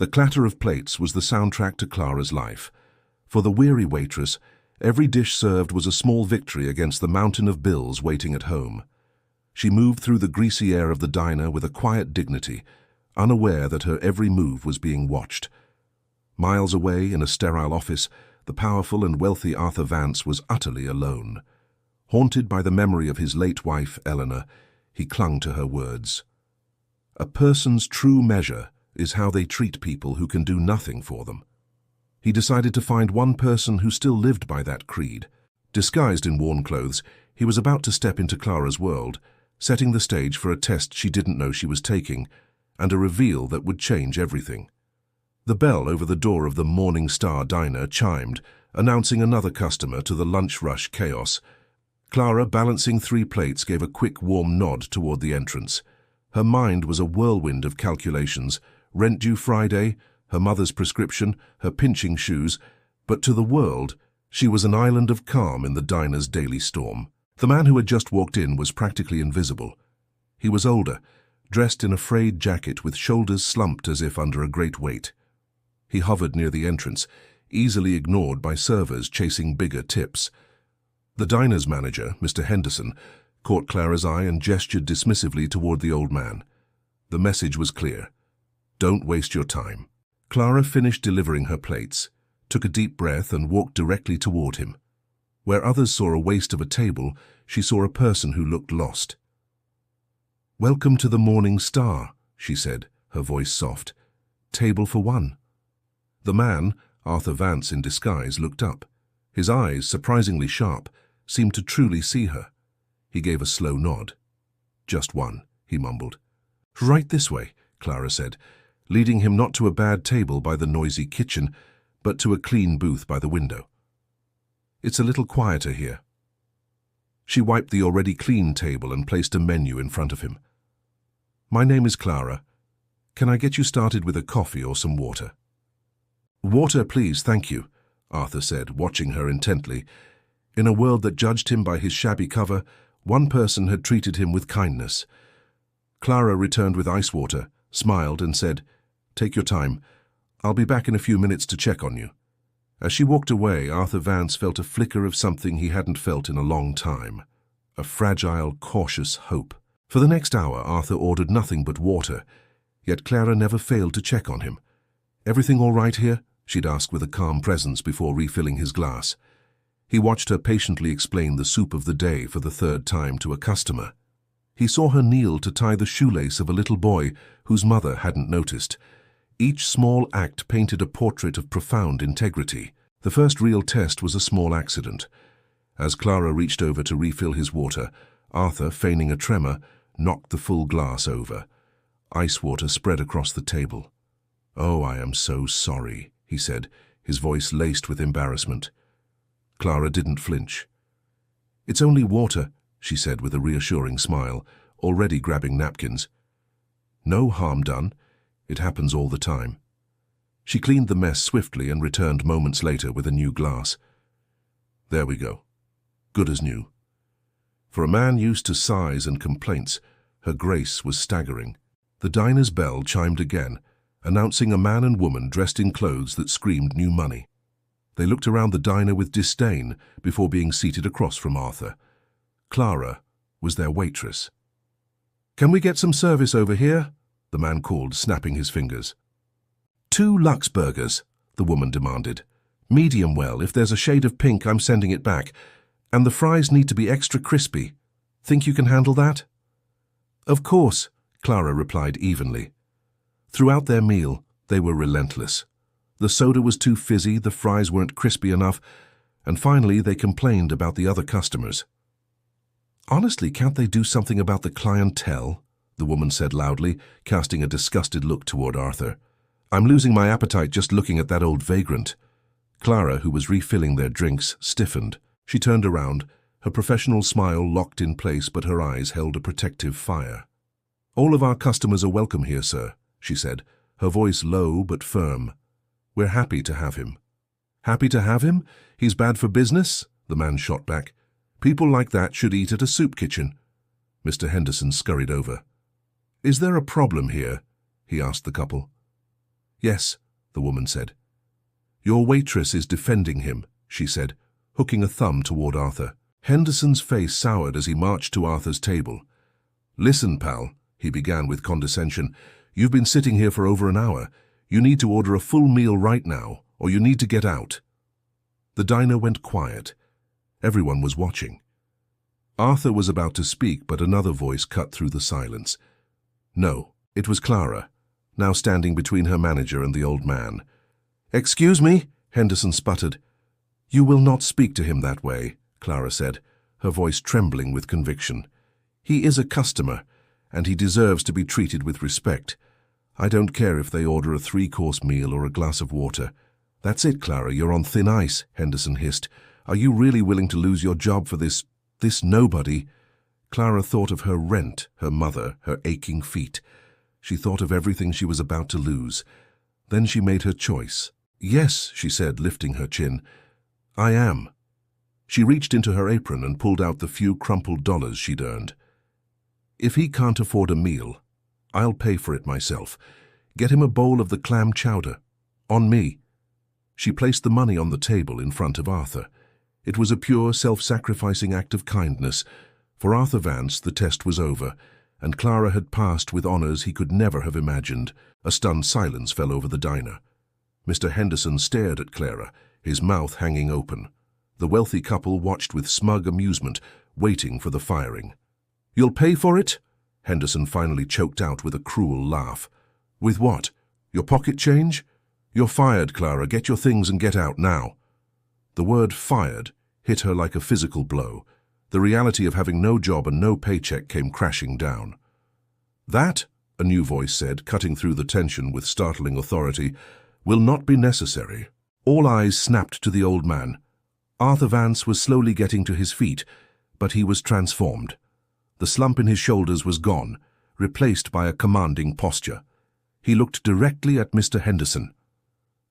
The clatter of plates was the soundtrack to Clara's life. For the weary waitress, every dish served was a small victory against the mountain of bills waiting at home. She moved through the greasy air of the diner with a quiet dignity, unaware that her every move was being watched. Miles away in a sterile office, the powerful and wealthy Arthur Vance was utterly alone. Haunted by the memory of his late wife, Eleanor, he clung to her words. A person's true measure is how they treat people who can do nothing for them. He decided to find one person who still lived by that creed. Disguised in worn clothes, he was about to step into Clara's world, setting the stage for a test she didn't know she was taking, and a reveal that would change everything. The bell over the door of the Morning Star diner chimed, announcing another customer to the lunch rush chaos. Clara, balancing 3 plates, gave a quick, warm nod toward the entrance. Her mind was a whirlwind of calculations: rent due Friday, her mother's prescription, her pinching shoes, but to the world, she was an island of calm in the diner's daily storm. The man who had just walked in was practically invisible. He was older, dressed in a frayed jacket with shoulders slumped as if under a great weight. He hovered near the entrance, easily ignored by servers chasing bigger tips. The diner's manager, Mr. Henderson, caught Clara's eye and gestured dismissively toward the old man. The message was clear: don't waste your time. Clara finished delivering her plates, took a deep breath and walked directly toward him. Where others saw a waste of a table, she saw a person who looked lost. "Welcome to the Morning Star," she said, her voice soft. "Table for one." The man, Arthur Vance in disguise, looked up. His eyes, surprisingly sharp, seemed to truly see her. He gave a slow nod. "Just one," he mumbled. "Right this way," Clara said, leading him not to a bad table by the noisy kitchen, but to a clean booth by the window. "It's a little quieter here." She wiped the already clean table and placed a menu in front of him. "My name is Clara. Can I get you started with a coffee or some water?" "Water, please, thank you," Arthur said, watching her intently. In a world that judged him by his shabby cover, one person had treated him with kindness. Clara returned with ice water, smiled and said, "Take your time. I'll be back in a few minutes to check on you." As she walked away, Arthur Vance felt a flicker of something he hadn't felt in a long time. A fragile, cautious hope. For the next hour, Arthur ordered nothing but water, yet Clara never failed to check on him. "Everything all right here?" she'd ask with a calm presence before refilling his glass. He watched her patiently explain the soup of the day for the 3rd time to a customer. He saw her kneel to tie the shoelace of a little boy whose mother hadn't noticed. Each small act painted a portrait of profound integrity. The first real test was a small accident. As Clara reached over to refill his water, Arthur, feigning a tremor, knocked the full glass over. Ice water spread across the table. "Oh, I am so sorry," he said, his voice laced with embarrassment. Clara didn't flinch. "It's only water," she said with a reassuring smile, already grabbing napkins. "No harm done. It happens all the time." She cleaned the mess swiftly and returned moments later with a new glass. "There we go. Good as new." For a man used to sighs and complaints, her grace was staggering. The diner's bell chimed again, announcing a man and woman dressed in clothes that screamed new money. They looked around the diner with disdain before being seated across from Arthur. Clara was their waitress. "Can we get some service over here?" the man called, snapping his fingers. "2 Lux burgers," the woman demanded. "Medium well. If there's a shade of pink, I'm sending it back. And the fries need to be extra crispy. Think you can handle that?" "Of course," Clara replied evenly. Throughout their meal, they were relentless. The soda was too fizzy, the fries weren't crispy enough, and finally they complained about the other customers. "Honestly, can't they do something about the clientele?" the woman said loudly, casting a disgusted look toward Arthur. "I'm losing my appetite just looking at that old vagrant." Clara, who was refilling their drinks, stiffened. She turned around, her professional smile locked in place, but her eyes held a protective fire. "All of our customers are welcome here, sir," she said, her voice low but firm. "We're happy to have him." "Happy to have him? He's bad for business?" the man shot back. "People like that should eat at a soup kitchen." Mr. Henderson scurried over. "Is there a problem here?" he asked the couple. Yes, the woman said. Your waitress is defending him, she said, hooking a thumb toward Arthur. Henderson's face soured as he marched to Arthur's table. Listen, pal, he began with condescension. You've been sitting here for over an hour. You need to order a full meal right now, or you need to get out. The diner went quiet. Everyone was watching. Arthur was about to speak, but another voice cut through the silence. No, it was Clara, now standing between her manager and the old man. Excuse me, Henderson sputtered. You will not speak to him that way, Clara said, her voice trembling with conviction. He is a customer, and he deserves to be treated with respect. I don't care if they order a 3-course meal or a glass of water. That's it, Clara, you're on thin ice, Henderson hissed. Are you really willing to lose your job for this nobody? Clara thought of her rent, her mother, her aching feet. She thought of everything she was about to lose. Then she made her choice. Yes, she said, lifting her chin. I am. She reached into her apron and pulled out the few crumpled dollars she'd earned. If he can't afford a meal, I'll pay for it myself. Get him a bowl of the clam chowder. On me. She placed the money on the table in front of Arthur. It was a pure, self-sacrificing act of kindness. For Arthur Vance, the test was over, and Clara had passed with honors he could never have imagined. A stunned silence fell over the diner. Mr. Henderson stared at Clara, his mouth hanging open. The wealthy couple watched with smug amusement, waiting for the firing. You'll pay for it? Henderson finally choked out with a cruel laugh. With what? Your pocket change? You're fired, Clara. Get your things and get out now. The word fired hit her like a physical blow. The reality of having no job and no paycheck came crashing down. That, a new voice said, cutting through the tension with startling authority, will not be necessary. All eyes snapped to the old man. Arthur Vance was slowly getting to his feet, but he was transformed. The slump in his shoulders was gone, replaced by a commanding posture. He looked directly at Mr. Henderson.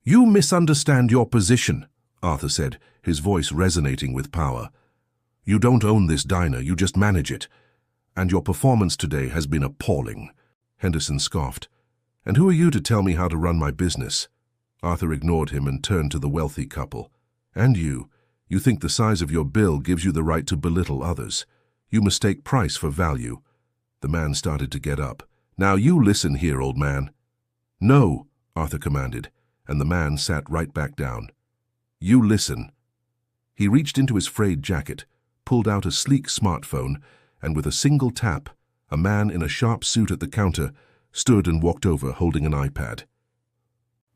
You misunderstand your position, Arthur said, his voice resonating with power. You don't own this diner, you just manage it. And your performance today has been appalling. Henderson scoffed. And who are you to tell me how to run my business? Arthur ignored him and turned to the wealthy couple. And you think the size of your bill gives you the right to belittle others. You mistake price for value. The man started to get up. Now you listen here, old man. No, Arthur commanded, and the man sat right back down. You listen. He reached into his frayed jacket, pulled out a sleek smartphone, and with a single tap, a man in a sharp suit at the counter stood and walked over holding an iPad.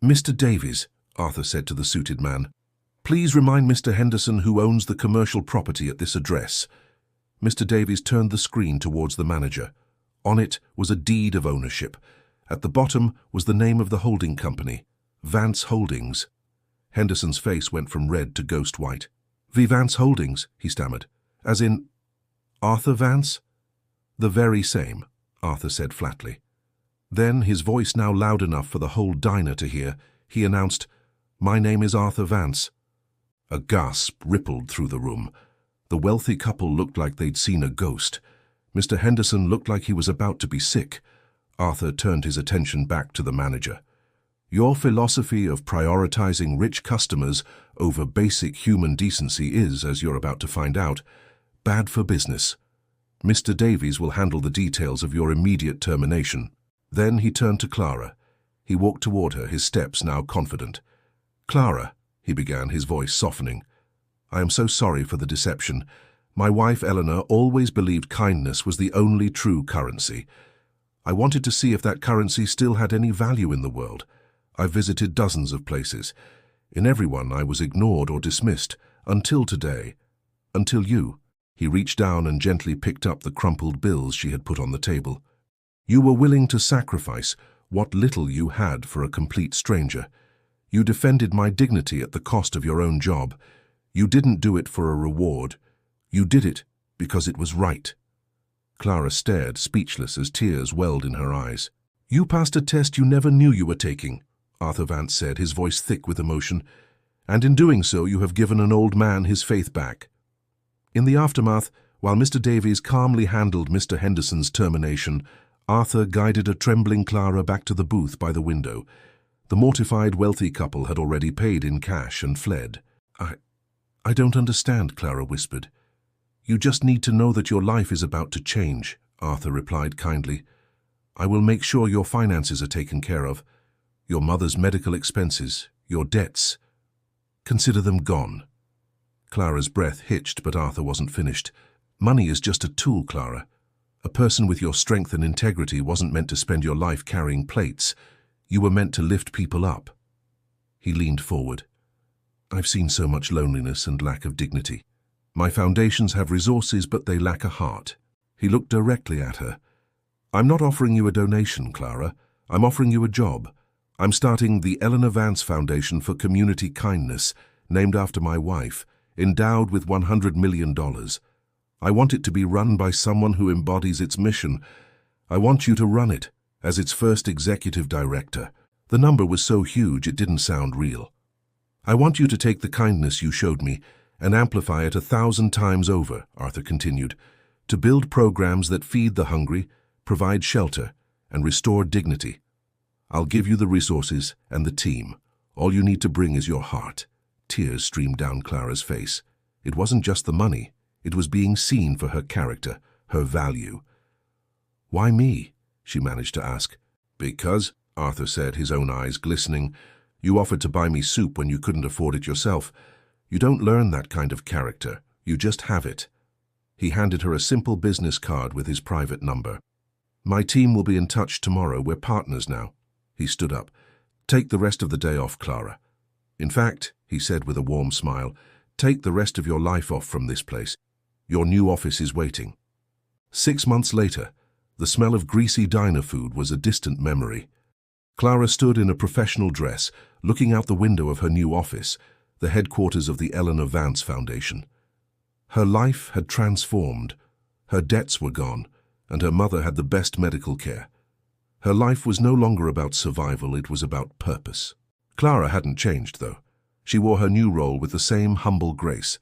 Mr. Davies, Arthur said to the suited man, please remind Mr. Henderson who owns the commercial property at this address. Mr. Davies turned the screen towards the manager. On it was a deed of ownership. At the bottom was the name of the holding company, Vance Holdings. Henderson's face went from red to ghost white. V. Vance Holdings, he stammered. As in, Arthur Vance? The very same, Arthur said flatly. Then, his voice now loud enough for the whole diner to hear, he announced, My name is Arthur Vance. A gasp rippled through the room. The wealthy couple looked like they'd seen a ghost. Mr. Henderson looked like he was about to be sick. Arthur turned his attention back to the manager. Your philosophy of prioritizing rich customers over basic human decency is, as you're about to find out, bad for business. Mr. Davies will handle the details of your immediate termination. Then he turned to Clara. He walked toward her, his steps now confident. Clara, he began, his voice softening. I am so sorry for the deception. My wife, Eleanor, always believed kindness was the only true currency. I wanted to see if that currency still had any value in the world. I visited dozens of places. In every one I was ignored or dismissed, until today. Until you. He reached down and gently picked up the crumpled bills she had put on the table. You were willing to sacrifice what little you had for a complete stranger. You defended my dignity at the cost of your own job. You didn't do it for a reward. You did it because it was right. Clara stared, speechless, as tears welled in her eyes. You passed a test you never knew you were taking, Arthur Vance said, his voice thick with emotion. And in doing so, you have given an old man his faith back. In the aftermath, while Mr. Davies calmly handled Mr. Henderson's termination, Arthur guided a trembling Clara back to the booth by the window. The mortified wealthy couple had already paid in cash and fled. I don't understand, Clara whispered. You just need to know that your life is about to change, Arthur replied kindly. I will make sure your finances are taken care of. Your mother's medical expenses, your debts. Consider them gone. Clara's breath hitched, but Arthur wasn't finished. Money is just a tool, Clara. A person with your strength and integrity wasn't meant to spend your life carrying plates. You were meant to lift people up. He leaned forward. I've seen so much loneliness and lack of dignity. My foundations have resources, but they lack a heart. He looked directly at her. I'm not offering you a donation, Clara. I'm offering you a job. I'm starting the Eleanor Vance Foundation for Community Kindness, named after my wife, endowed with $100 million. I want it to be run by someone who embodies its mission. I want you to run it as its first executive director. The number was so huge it didn't sound real. I want you to take the kindness you showed me and amplify it 1,000 times over, Arthur continued, to build programs that feed the hungry, provide shelter, and restore dignity. I'll give you the resources and the team. All you need to bring is your heart. Tears streamed down Clara's face. It wasn't just the money. It was being seen for her character, her value. Why me? She managed to ask. Because, Arthur said, his own eyes glistening, you offered to buy me soup when you couldn't afford it yourself. You don't learn that kind of character. You just have it. He handed her a simple business card with his private number. My team will be in touch tomorrow. We're partners now. He stood up. Take the rest of the day off, Clara. In fact, he said with a warm smile, take the rest of your life off from this place. Your new office is waiting. 6 months later, the smell of greasy diner food was a distant memory. Clara stood in a professional dress, looking out the window of her new office, the headquarters of the Eleanor Vance Foundation. Her life had transformed. Her debts were gone, and her mother had the best medical care. Her life was no longer about survival, it was about purpose. Clara hadn't changed, though. She wore her new role with the same humble grace.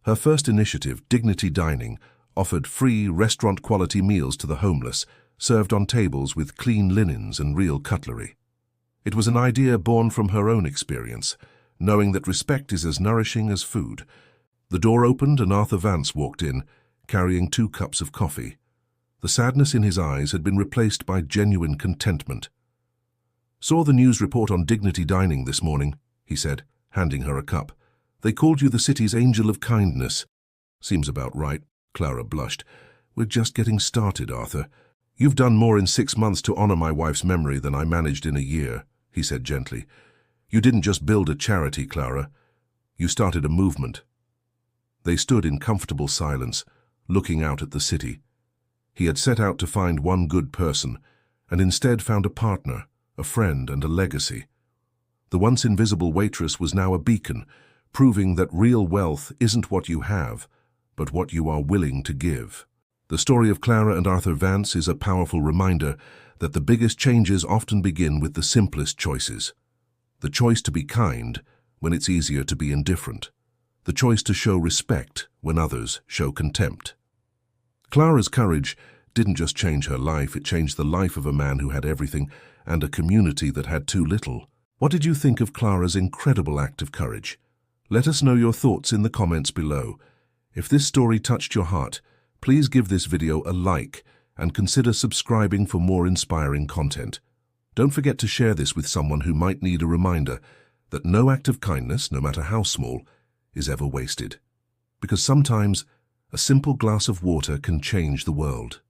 Her first initiative, Dignity Dining, offered free restaurant-quality meals to the homeless, served on tables with clean linens and real cutlery. It was an idea born from her own experience, knowing that respect is as nourishing as food. The door opened and Arthur Vance walked in, carrying 2 cups of coffee. The sadness in his eyes had been replaced by genuine contentment. Saw the news report on Dignity Dining this morning, he said, handing her a cup. They called you the city's angel of kindness. Seems about right, Clara blushed. We're just getting started, Arthur. You've done more in 6 months to honor my wife's memory than I managed in a year, he said gently. You didn't just build a charity, Clara. You started a movement. They stood in comfortable silence, looking out at the city. He had set out to find one good person, and instead found a partner, a friend, and a legacy. The once invisible waitress was now a beacon, proving that real wealth isn't what you have, but what you are willing to give. The story of Clara and Arthur Vance is a powerful reminder that the biggest changes often begin with the simplest choices. The choice to be kind when it's easier to be indifferent. The choice to show respect when others show contempt. Clara's courage didn't just change her life, it changed the life of a man who had everything and a community that had too little. What did you think of Clara's incredible act of courage? Let us know your thoughts in the comments below. If this story touched your heart, please give this video a like and consider subscribing for more inspiring content. Don't forget to share this with someone who might need a reminder that no act of kindness, no matter how small, is ever wasted. Because sometimes a simple glass of water can change the world.